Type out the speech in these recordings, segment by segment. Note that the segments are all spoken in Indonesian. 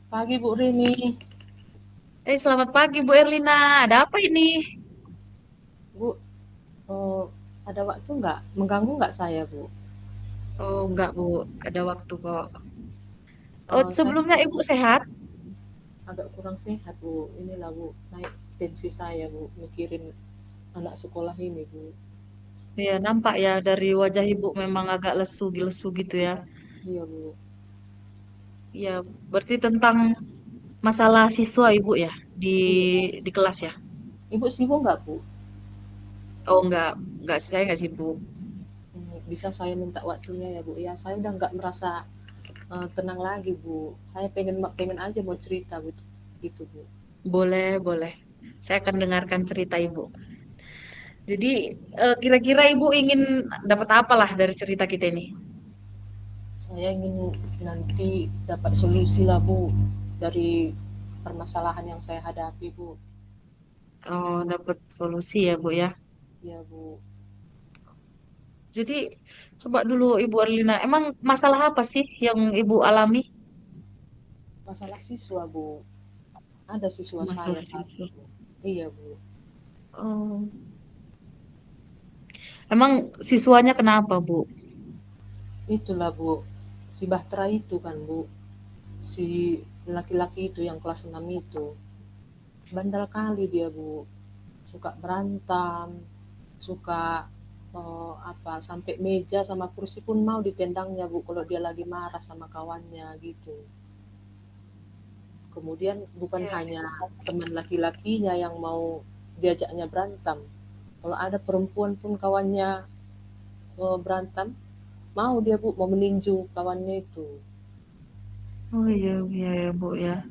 Pagi Bu Rini. Selamat pagi Bu Erlina. Ada apa ini? Bu, eh, ada waktu nggak? Mengganggu nggak saya Bu? Oh, enggak Bu, ada waktu kok. Oh, Saya sebelumnya Ibu sehat? agak kurang sehat Bu. Inilah Bu, naik tensi saya Bu, mikirin anak sekolah ini Bu. Ya, nampak ya dari wajah Ibu memang agak lesu gitu ya. Iya Bu. Ya, berarti tentang masalah siswa Ibu ya di Iya. di kelas ya. Ibu sibuk nggak Bu? Oh, enggak saya enggak sibuk. Bisa saya minta waktunya ya Bu? Ya, saya udah nggak merasa tenang lagi Bu. Saya pengen pengen aja mau cerita Bu. Gitu Bu. Boleh. Saya akan dengarkan cerita Ibu. Jadi, kira-kira Ibu ingin dapat apa lah dari cerita kita ini? Saya ingin nanti dapat solusi lah Bu dari permasalahan yang saya hadapi Bu. Oh, dapat solusi ya Bu ya. Iya Bu. Jadi, coba dulu Ibu Erlina, emang masalah apa sih yang Ibu alami? Masalah siswa Bu, ada siswa saya Masalah satu siswa. Bu. Iya Bu. Oh, emang siswanya kenapa, Bu? Itulah Bu, si Bahtera itu kan Bu, si laki-laki itu yang kelas 6 itu, bandel kali dia Bu, suka berantem, suka apa, sampai meja sama kursi pun mau ditendangnya Bu kalau dia lagi marah sama kawannya gitu. Kemudian bukan Iya. hanya teman laki-lakinya yang mau diajaknya berantem, kalau ada perempuan pun kawannya berantem, mau dia Bu, mau meninju kawannya itu. Oh iya ya, Bu ya.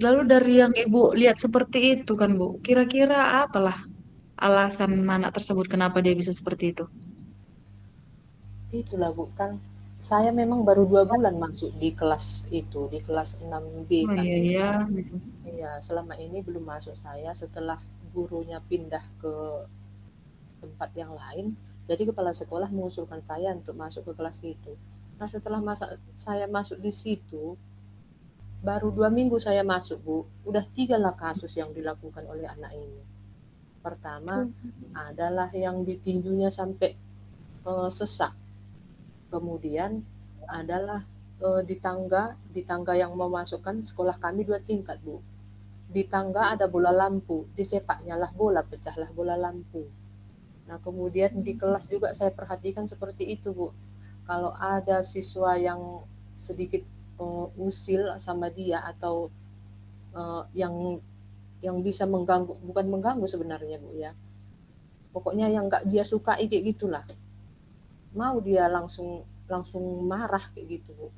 Lalu dari yang Ibu lihat seperti itu kan, Bu, kira-kira apalah alasan anak tersebut kenapa dia bisa seperti itu? Itulah Bu, kan saya memang baru 2 bulan masuk di kelas itu, di kelas 6B Oh kan iya Bu. ya, gitu. Iya, selama ini belum masuk saya setelah gurunya pindah ke tempat yang lain. Jadi kepala sekolah mengusulkan saya untuk masuk ke kelas itu. Nah setelah saya masuk di situ, baru 2 minggu saya masuk Bu, udah 3 lah kasus yang dilakukan oleh anak ini. Pertama adalah yang ditinjunya sampai sesak. Kemudian adalah di tangga yang memasukkan sekolah kami 2 tingkat Bu. Di tangga ada bola lampu, disepaknya lah bola, pecahlah bola lampu. Nah kemudian di kelas juga saya perhatikan seperti itu Bu. Kalau ada siswa yang sedikit usil sama dia atau yang bisa mengganggu, bukan mengganggu sebenarnya Bu ya. Pokoknya yang nggak dia sukai kayak gitulah. Mau dia langsung langsung marah kayak gitu Bu.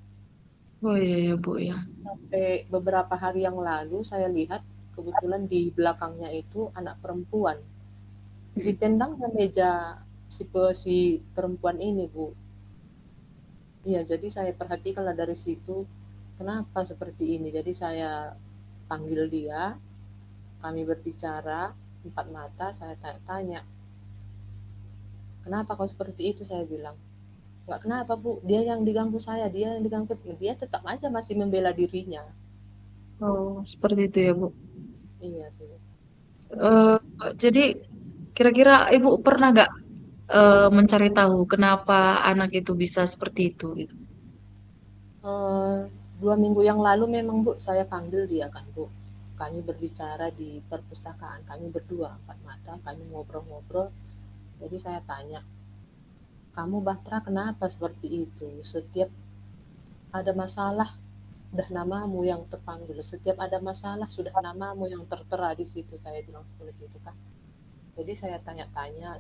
Oh iya ya, Bu ya. Sampai beberapa hari yang lalu saya lihat kebetulan di belakangnya itu anak perempuan. Ditendangnya meja si perempuan ini, Bu. Iya, jadi saya perhatikanlah dari situ kenapa seperti ini. Jadi saya panggil dia, kami berbicara empat mata, saya tanya, kenapa kau seperti itu? Saya bilang, nggak kenapa Bu, dia yang diganggu saya, dia yang diganggu, dia tetap aja masih membela dirinya. Oh, seperti itu ya, Bu. Iya Bu. Eh, jadi kira-kira Ibu pernah nggak mencari tahu kenapa anak itu bisa seperti itu gitu? Eh, 2 minggu yang lalu memang Bu, saya panggil dia kan Bu. Kami berbicara di perpustakaan, kami berdua empat mata, kami ngobrol-ngobrol. Jadi saya tanya, kamu Batra kenapa seperti itu? Setiap ada masalah, sudah namamu yang terpanggil. Setiap ada masalah, sudah namamu yang tertera di situ. Saya bilang seperti itu kan. Jadi saya tanya-tanya,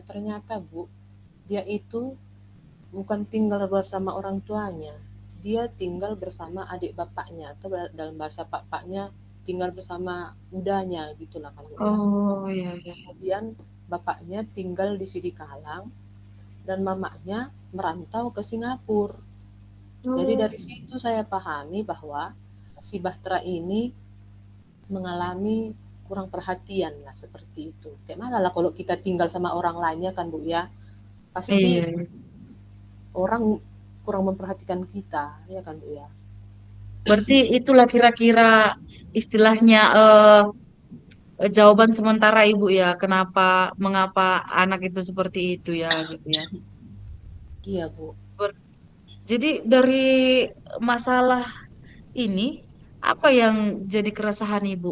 ternyata Bu, dia itu bukan tinggal bersama orang tuanya, dia tinggal bersama adik bapaknya atau dalam bahasa bapaknya tinggal bersama udanya gitulah kan Bu ya. Oh iya iya. Kemudian bapaknya tinggal di Sidikalang dan mamanya merantau ke Singapura. Jadi Oh, dari situ saya pahami bahwa si Bahtera ini mengalami kurang perhatian lah seperti itu. Kayak mana lah kalau kita tinggal sama orang lainnya kan Bu ya, pasti iya. orang kurang memperhatikan kita, ya kan Bu ya. Berarti itulah kira-kira istilahnya jawaban sementara Ibu ya, mengapa anak itu seperti itu ya, gitu ya. Iya, Bu. Ber- jadi dari masalah ini, apa yang jadi keresahan Ibu?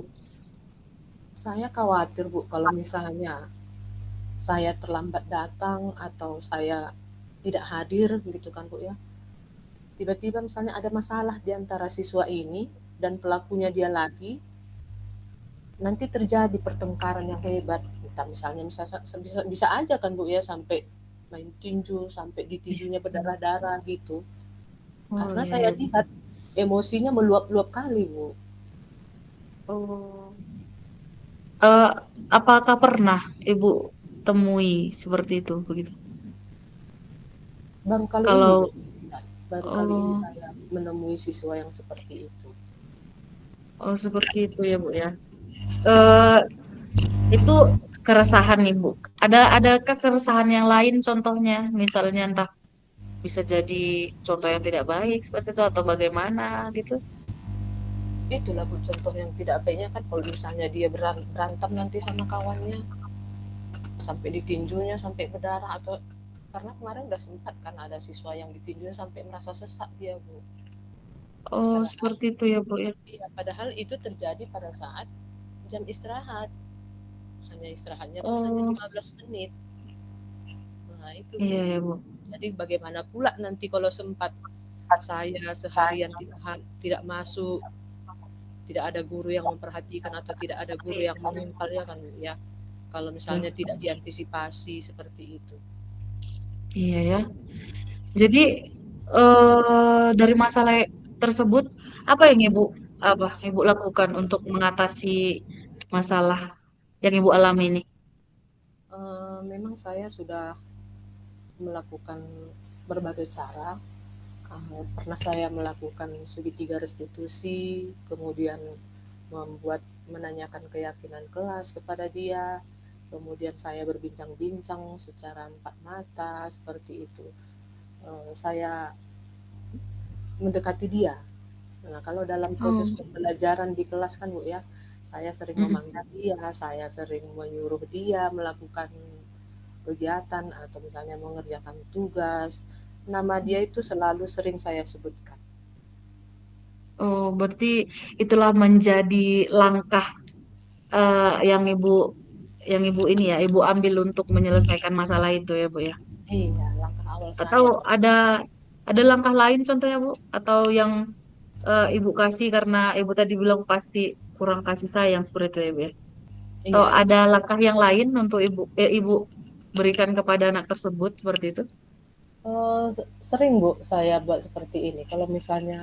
Saya khawatir, Bu, kalau misalnya saya terlambat datang atau saya tidak hadir gitu kan, Bu ya. Tiba-tiba misalnya ada masalah di antara siswa ini dan pelakunya dia lagi, nanti terjadi pertengkaran yang hebat. Entah misalnya bisa aja kan Bu ya sampai main tinju, sampai di tinjunya Bisa. berdarah-darah gitu. Oh Karena iya, saya iya. lihat emosinya meluap-luap kali, Bu. Oh. Eh, apakah pernah Ibu temui seperti itu begitu? Baru kali ini, Bu. Kalau Baru kali ini oh, saya menemui siswa yang seperti itu. oh seperti itu ya Bu ya. Eh itu keresahan Ibu. Adakah keresahan yang lain contohnya? Misalnya entah bisa jadi contoh yang tidak baik seperti itu atau bagaimana gitu? Itulah Bu contoh yang tidak baiknya kan kalau misalnya dia berantem nanti sama kawannya sampai ditinjunya sampai berdarah atau karena kemarin udah sempat kan ada siswa yang ditinjunya sampai merasa sesak dia Bu. Oh Padahal seperti itu ya Bu ya. iya, padahal itu terjadi pada saat jam istirahat. Hanya istirahatnya pun hanya Oh 15 menit. Nah, itu Bu. iya ya Bu. Jadi bagaimana pula nanti kalau sempat saya seharian tidak masuk, tidak ada guru yang memperhatikan atau tidak ada guru yang mengimpal ya kan Bu ya. Kalau misalnya tidak diantisipasi seperti itu. Iya ya. Jadi dari masalah tersebut apa yang Ibu lakukan untuk mengatasi masalah yang Ibu alami ini? Memang saya sudah melakukan berbagai cara. Pernah saya melakukan segitiga restitusi, kemudian menanyakan keyakinan kelas kepada dia, kemudian saya berbincang-bincang secara empat mata seperti itu. Saya mendekati dia. Nah, kalau dalam proses Oh, pembelajaran di kelas kan Bu ya, saya sering mm-mm. memanggil dia, saya sering menyuruh dia melakukan kegiatan atau misalnya mengerjakan tugas. Nama dia itu selalu sering saya sebutkan. Oh, berarti itulah menjadi langkah yang Ibu ini ya, Ibu ambil untuk menyelesaikan masalah itu ya, Bu ya. Iya, langkah awal Atau saya. ada langkah lain contohnya, Bu? Atau yang Ibu kasih karena Ibu tadi bilang pasti kurang kasih sayang seperti itu ya, Bu ya. Atau Iya, itu. ada langkah yang lain untuk Ibu berikan kepada anak tersebut seperti itu? Sering Bu saya buat seperti ini. Kalau misalnya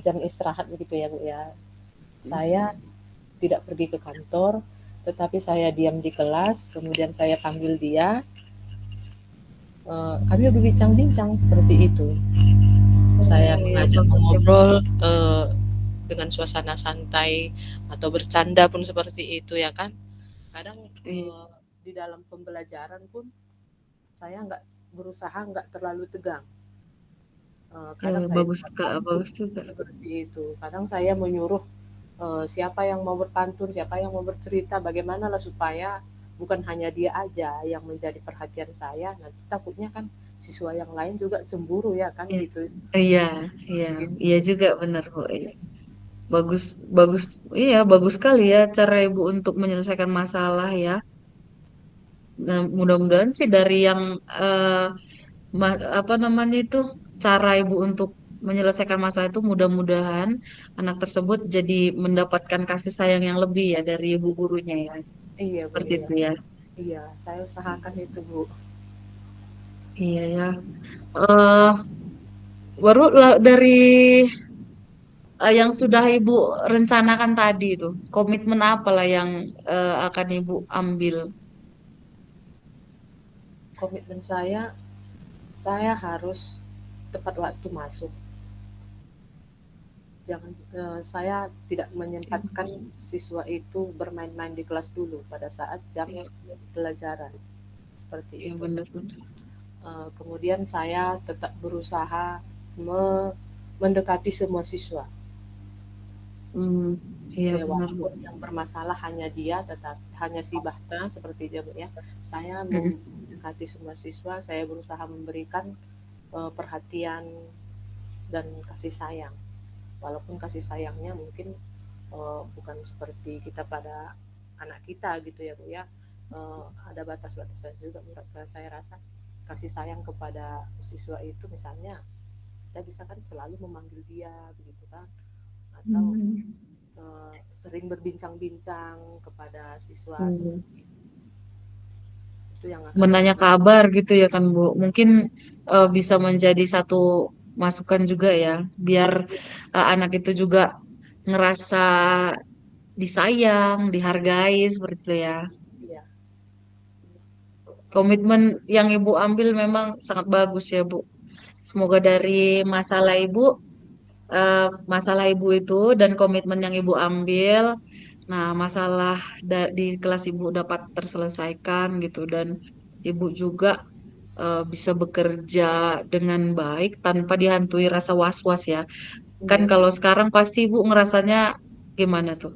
jam istirahat begitu ya Bu ya, saya tidak pergi ke kantor, tetapi saya diam di kelas, kemudian saya panggil dia, kami berbincang-bincang seperti itu. Saya Oh ya mengajak bagus ya, Bu. mengobrol dengan suasana santai atau bercanda pun seperti itu ya kan. Kadang Iya, di dalam pembelajaran pun saya nggak berusaha nggak terlalu tegang. ya, Kadang saya bagus juga Kak, pantun bagus juga. seperti itu. Kadang saya menyuruh siapa yang mau berpantun, siapa yang mau bercerita, bagaimana lah supaya bukan hanya dia aja yang menjadi perhatian saya. Nanti takutnya kan siswa yang lain juga cemburu ya kan Iya, gitu. iya, iya, Gitu. iya juga benar Bu. Iya. Bagus, bagus, iya bagus sekali ya cara Ibu untuk menyelesaikan masalah ya. Nah, mudah-mudahan sih dari yang eh, apa namanya itu cara Ibu untuk menyelesaikan masalah itu mudah-mudahan anak tersebut jadi mendapatkan kasih sayang yang lebih ya dari ibu gurunya ya. Iya Bu, Seperti iya. itu ya. Iya, saya usahakan itu Bu. Iya ya. eh dari yang sudah Ibu rencanakan tadi itu, komitmen apa lah yang akan Ibu ambil? Komitmen saya harus tepat waktu masuk. Jangan saya tidak Ya, menyempatkan bagus. siswa itu bermain-main di kelas dulu pada saat jam Ya, pelajaran seperti ya itu. benar-benar. Kemudian saya tetap berusaha me- mendekati semua siswa. Hmm, iya Ya benar Bu. walaupun yang bermasalah hanya dia, tetap hanya si Bahta seperti dia Bu ya. Saya Mm-mm. mendekati semua siswa, saya berusaha memberikan perhatian dan kasih sayang. Walaupun kasih sayangnya mungkin bukan seperti kita pada anak kita gitu ya Bu ya. Ada batas-batasnya juga menurut saya rasa kasih sayang kepada siswa itu misalnya kita bisa kan selalu memanggil dia begitu kan, atau Hmm. sering berbincang-bincang kepada siswa Hmm. seperti itu yang akan Menanya membuat. kabar gitu ya kan Bu. Mungkin bisa menjadi satu masukan juga ya, biar anak itu juga ngerasa disayang, dihargai seperti itu ya. Iya, Komitmen yang Ibu ambil memang sangat bagus ya Bu. Semoga dari masalah Ibu itu dan komitmen yang Ibu ambil, nah masalah di kelas Ibu dapat terselesaikan gitu dan Ibu juga bisa bekerja dengan baik tanpa dihantui rasa was-was ya. Kan iya Bu. kalau sekarang pasti Ibu ngerasanya gimana tuh?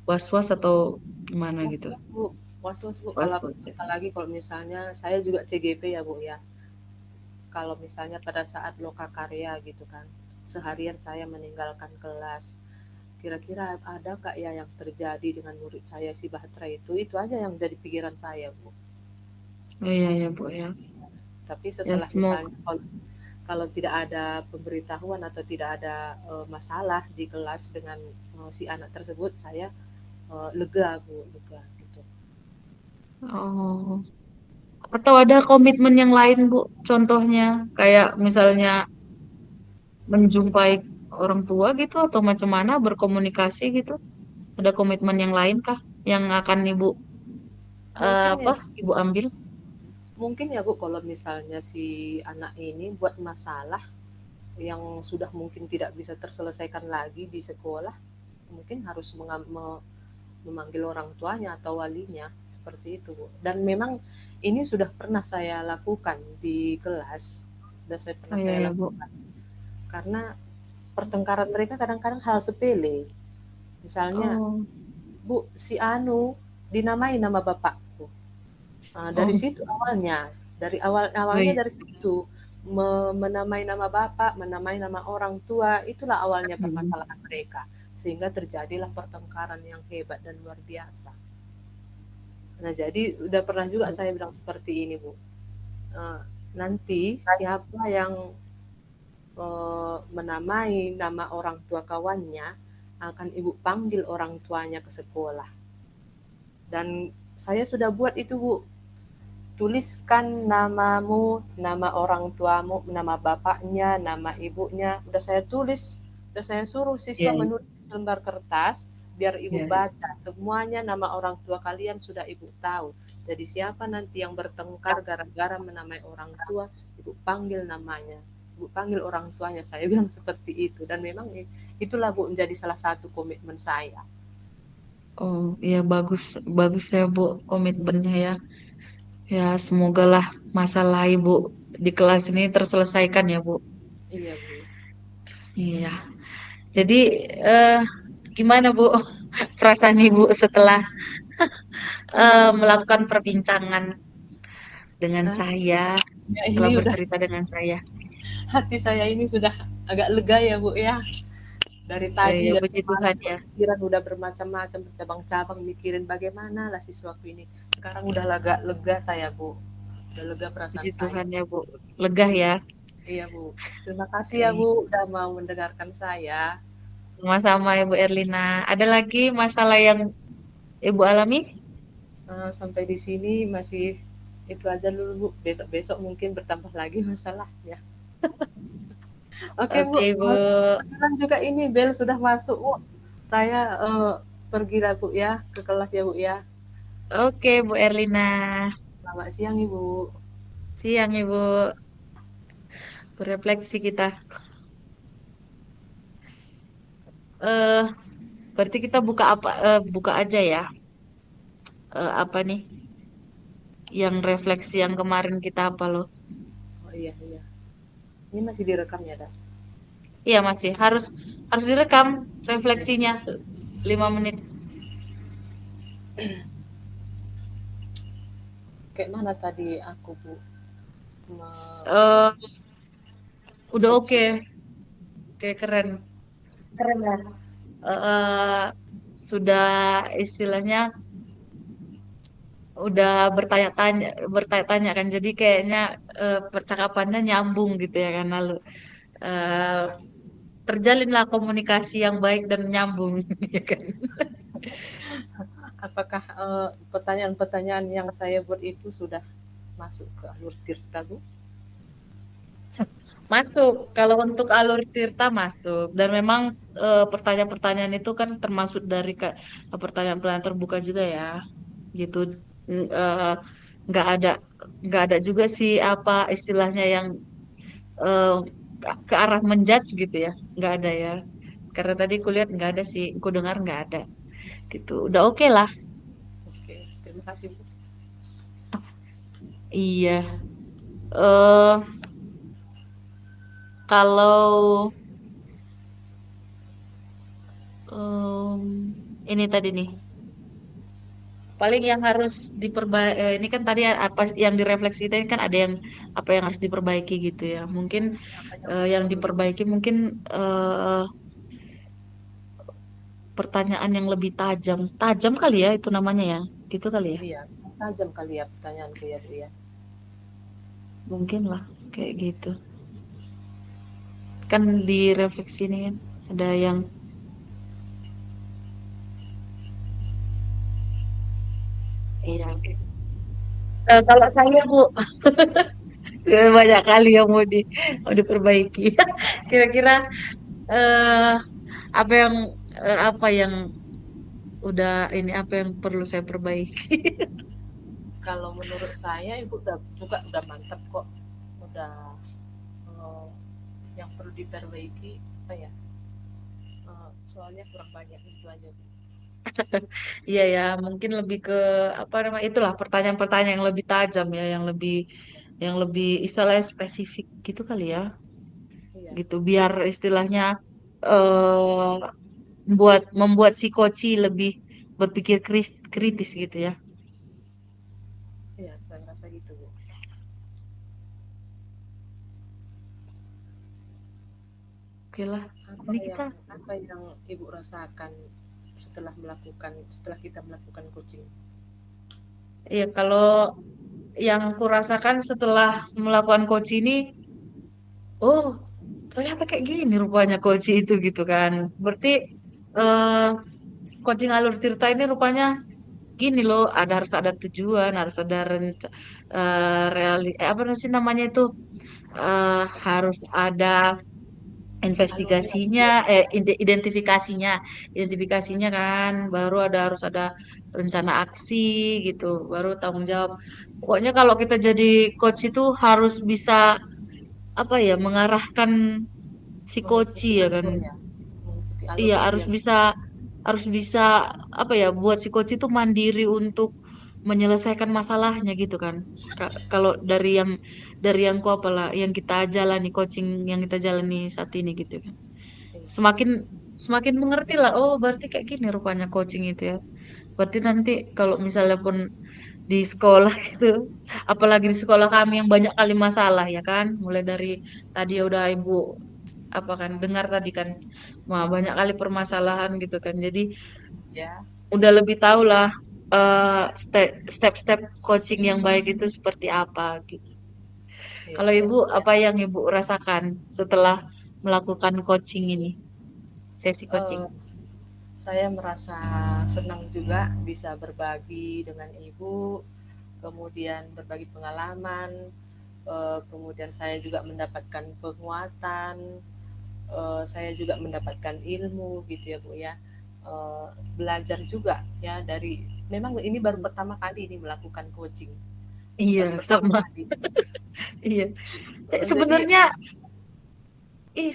Was-was atau gimana gitu? Was-was Bu, was-was Bu, kalau Was-was ya. apalagi kalau misalnya saya juga CGP ya Bu ya. Kalau misalnya pada saat loka karya gitu kan, seharian saya meninggalkan kelas. Kira-kira ada nggak ya yang terjadi dengan murid saya si Batra itu aja yang jadi pikiran saya Bu. Oh, iya ya Bu ya. Tapi Ya setelah semoga. misalnya kalau tidak ada pemberitahuan atau tidak ada masalah di kelas dengan si anak tersebut, saya lega Bu, lega gitu. Oh. Atau ada komitmen yang lain Bu? Contohnya kayak misalnya menjumpai orang tua gitu atau macam mana berkomunikasi gitu? Ada komitmen yang lain kah yang akan Mungkin ya, Ibu ambil? mungkin ya Bu, kalau misalnya si anak ini buat masalah yang sudah mungkin tidak bisa terselesaikan lagi di sekolah, mungkin harus memanggil orang tuanya atau walinya seperti itu Bu. Dan memang ini sudah pernah saya lakukan di kelas, sudah saya Oh pernah iya saya ya Bu. lakukan karena pertengkaran mereka kadang-kadang hal sepele. Misalnya, Oh, Bu, si Anu dinamai nama bapakku. Nah, dari oh, situ awalnya, dari oh awalnya iya. dari situ menamai nama bapak, menamai nama orang tua, itulah awalnya Mm. permasalahan mereka. Sehingga terjadilah pertengkaran yang hebat dan luar biasa. Nah, jadi udah pernah juga saya bilang seperti ini, Bu. Eh, Nanti siapa yang menamai nama orang tua kawannya akan ibu panggil orang tuanya ke sekolah. Dan saya sudah buat itu Bu, tuliskan namamu, nama orang tuamu, nama bapaknya, nama ibunya. Udah saya tulis, udah saya suruh siswa Iya, menulis di selembar kertas biar ibu iya, iya. baca. Semuanya nama orang tua kalian sudah ibu tahu. Jadi siapa nanti yang bertengkar gara-gara menamai orang tua, ibu panggil namanya. Ibu panggil orang tuanya. Saya bilang seperti itu. Dan memang itulah Bu menjadi salah satu komitmen saya. Oh iya bagus, bagus ya Bu komitmennya ya. Ya semoga lah masalah Ibu di kelas ini terselesaikan ya Bu. Iya Bu. Iya. Jadi eh, gimana Bu perasaan Ibu setelah melakukan perbincangan dengan Nah, saya, ya setelah ini udah, bercerita dengan saya? hati saya ini sudah agak lega ya Bu ya. Dari tadi Ya dari puji kemarin Tuhan ya. pikiran udah bermacam-macam bercabang-cabang mikirin bagaimana lah siswaku ini. Sekarang udah lega lega saya Bu, udah lega perasaan Puji saya. Tuhan ya Bu. Lega ya. Iya Bu, terima kasih ya Eh, Bu udah mau mendengarkan saya. Sama-sama Ibu Erlina. Ada lagi masalah yang Ibu alami? Sampai di sini masih itu aja dulu Bu, besok-besok mungkin bertambah lagi masalahnya. Oke Bu, Oke Bu. kebetulan juga ini bel sudah masuk Bu. Saya pergi lah Bu ya ke kelas ya Bu ya. Oke Bu Erlina. Selamat siang Ibu. Siang Ibu. Berefleksi kita. eh Berarti kita buka aja ya. Apa nih? Yang refleksi yang kemarin kita apa loh? Oh iya iya. Ini masih direkam ya, Dak? Iya masih harus harus direkam refleksinya 5 menit. Kayak mana tadi aku Bu Eh udah oke, coaching. oke keren, keren lah. Eh sudah istilahnya udah bertanya-tanya kan, jadi kayaknya percakapannya nyambung gitu ya kan, lalu eh terjalinlah komunikasi yang baik dan nyambung ya kan. Apakah pertanyaan-pertanyaan yang saya buat itu sudah masuk ke alur tirta Bu? Masuk, kalau untuk alur Tirta masuk. Dan memang pertanyaan-pertanyaan itu kan termasuk dari pertanyaan-pertanyaan terbuka juga ya, gitu. Nggak ada nggak ada juga sih apa istilahnya yang eh, ke arah menjudge gitu ya, nggak ada ya. Karena tadi kulihat nggak ada sih, ku dengar nggak ada, gitu. Udah oke lah. Oke, terima kasih Bu. Iya. eh Kalau em, ini tadi nih. Paling yang harus diperbaiki ini kan tadi apa yang direfleksi tadi kan ada yang apa yang harus diperbaiki gitu ya. Mungkin Apa yang yang perlu diperbaiki mungkin eh, pertanyaan yang lebih tajam. Tajam kali ya itu namanya ya. Itu kali ya. iya, tajam kali ya pertanyaanku ya Bu ya. Mungkin lah kayak gitu. Kan di refleksi ini kan ada yang iya. Kalau saya Bu banyak kali yang mau diperbaiki. Kira-kira eh apa yang apa yang udah ini apa yang perlu saya perbaiki? Kalau menurut saya Ibu udah juga udah mantap kok. Udah eh, yang perlu diperbaiki apa ya? Soalnya kurang banyak itu aja Bu. Iya ya, mungkin lebih ke apa namanya itulah pertanyaan-pertanyaan yang lebih tajam ya, yang lebih istilahnya spesifik gitu kali ya, Iya, gitu. Biar istilahnya eh membuat si coach lebih berpikir kritis gitu ya. iya saya rasa gitu Bu. Oke lah, Apa ini yang kita apa yang Ibu rasakan setelah kita melakukan coaching? ya kalau yang aku rasakan setelah melakukan coach ini, oh ternyata kayak gini rupanya coach itu gitu kan. Berarti eh coaching alur Tirta ini rupanya gini loh, harus ada tujuan, harus ada apa sih namanya itu, harus ada Alurnya gitu investigasinya, ya. identifikasinya kan, baru harus ada rencana aksi gitu, baru tanggung jawab. Pokoknya kalau kita jadi coach itu harus bisa apa ya, mengarahkan si coach Mengikuti ya kan. alur ya, mengikuti alur Iya itu harus ya. bisa harus bisa apa ya, buat si coach itu mandiri untuk menyelesaikan masalahnya gitu kan. Kalau dari yang ku apalah yang kita jalani coaching yang kita jalani saat ini gitu kan. Iya, Semakin semakin mengerti lah. Oh berarti kayak gini rupanya coaching itu ya. Berarti nanti kalau misalnya pun di sekolah gitu, apalagi di sekolah kami yang banyak kali masalah ya kan, mulai dari tadi ya udah ibu apa kan dengar tadi kan, wah banyak kali permasalahan gitu kan, jadi ya, udah lebih tahu lah step-step coaching yang baik itu seperti apa gitu. iya, Kalau iya. ibu apa yang ibu rasakan setelah melakukan coaching ini, sesi coaching? Eh, saya merasa senang juga bisa berbagi dengan ibu, kemudian berbagi pengalaman, kemudian saya juga mendapatkan penguatan, saya juga mendapatkan ilmu gitu ya Bu ya. Eh, Belajar juga ya dari memang ini baru pertama kali ini melakukan coaching, Iya baru pertama sama. kali. Iya. Jadi Sebenarnya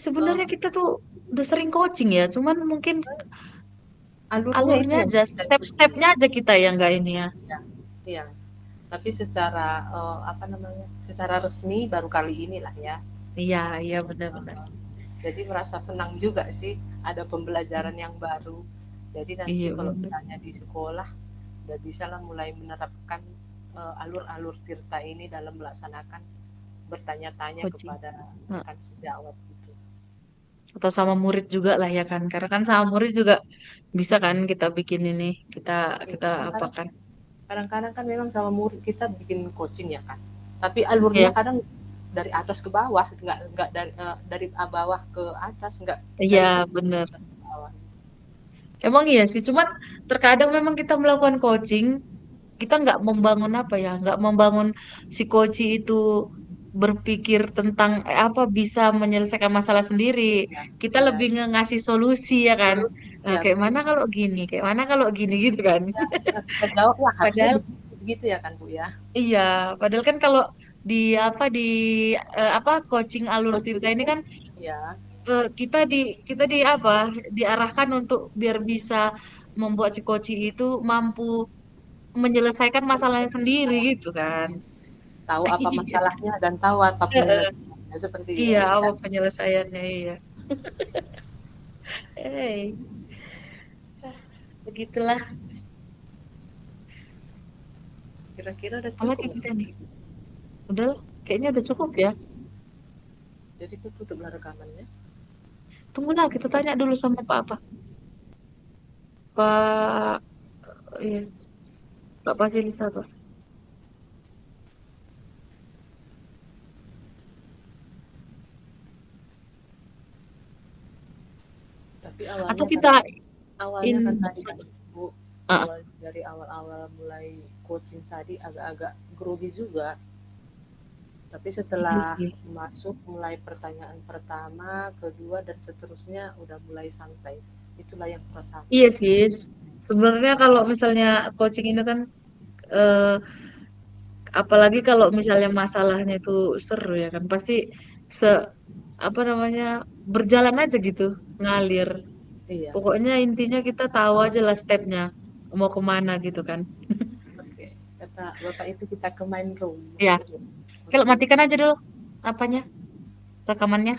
sebenarnya kita tuh udah sering coaching ya, cuman mungkin alurnya itu alurnya yang aja, saya ikuti. step-stepnya aja kita yang nggak ini ya. Ya, iya. Tapi secara apa namanya? Secara resmi baru kali inilah ya. Iya, iya benar-benar. Jadi merasa senang juga sih ada pembelajaran yang baru. Jadi nanti Iya kalau bener. misalnya di sekolah udah bisa lah mulai menerapkan alur-alur tirta ini dalam melaksanakan bertanya-tanya Coaching. kepada Nah, rekan sejawat gitu. atau sama murid juga lah ya kan. Karena kan sama murid juga bisa kan kita bikin ini, kita Iya, kita kadang-kadang apakan. kadang-kadang kan memang sama murid kita bikin coaching ya kan. Tapi alurnya Ya, kadang dari atas ke bawah, nggak dari dari bawah ke atas, nggak dari iya bener. atas ke bawah. Emang iya sih, cuman terkadang memang kita melakukan coaching, kita nggak membangun apa ya, nggak membangun si coach itu berpikir tentang apa bisa menyelesaikan masalah sendiri. Iya, Kita iya. lebih ngasih solusi ya kan. Dulu Nah, ya kayak betul. mana kalau gini, kayak mana kalau gini gitu kan. Ya, kita jawab ya harusnya Padahal begitu, begitu ya kan Bu ya. iya, padahal kan kalau di apa coaching alur Coaching Tirta ini itu kan ya, kita di apa diarahkan untuk biar bisa membuat si coaching itu mampu menyelesaikan masalahnya sendiri gitu kan. ya, tahu apa Iya. masalahnya dan tahu apa Heeh. penyelesaiannya seperti Iya, itu apa kan. penyelesaiannya iya. Eh, begitulah. Kira-kira udah Apalagi cukup nggak? kita nih. Udah, kayaknya udah cukup ya. Jadi aku tutuplah rekamannya. Tunggulah kita tanya dulu sama Pak apa? Pak, iya, Pak Fasilitator. Tapi Atau kita awalnya kan tadi kan Bu, ah, awal dari awal-awal mulai coaching tadi agak-agak grogi juga. Tapi iya setelah sih. masuk mulai pertanyaan pertama, kedua dan seterusnya udah mulai santai. Itulah yang Iya kurasakan. sih. Sebenarnya kalau misalnya coaching ini kan eh, apalagi kalau misalnya masalahnya itu seru ya kan pasti se apa namanya berjalan aja gitu ngalir. Iya, Pokoknya intinya kita tahu aja lah stepnya mau kemana gitu kan. oke. Kata Bapak itu kita ke main room Ya, maksudnya. kalau Oke. matikan aja dulu apanya rekamannya.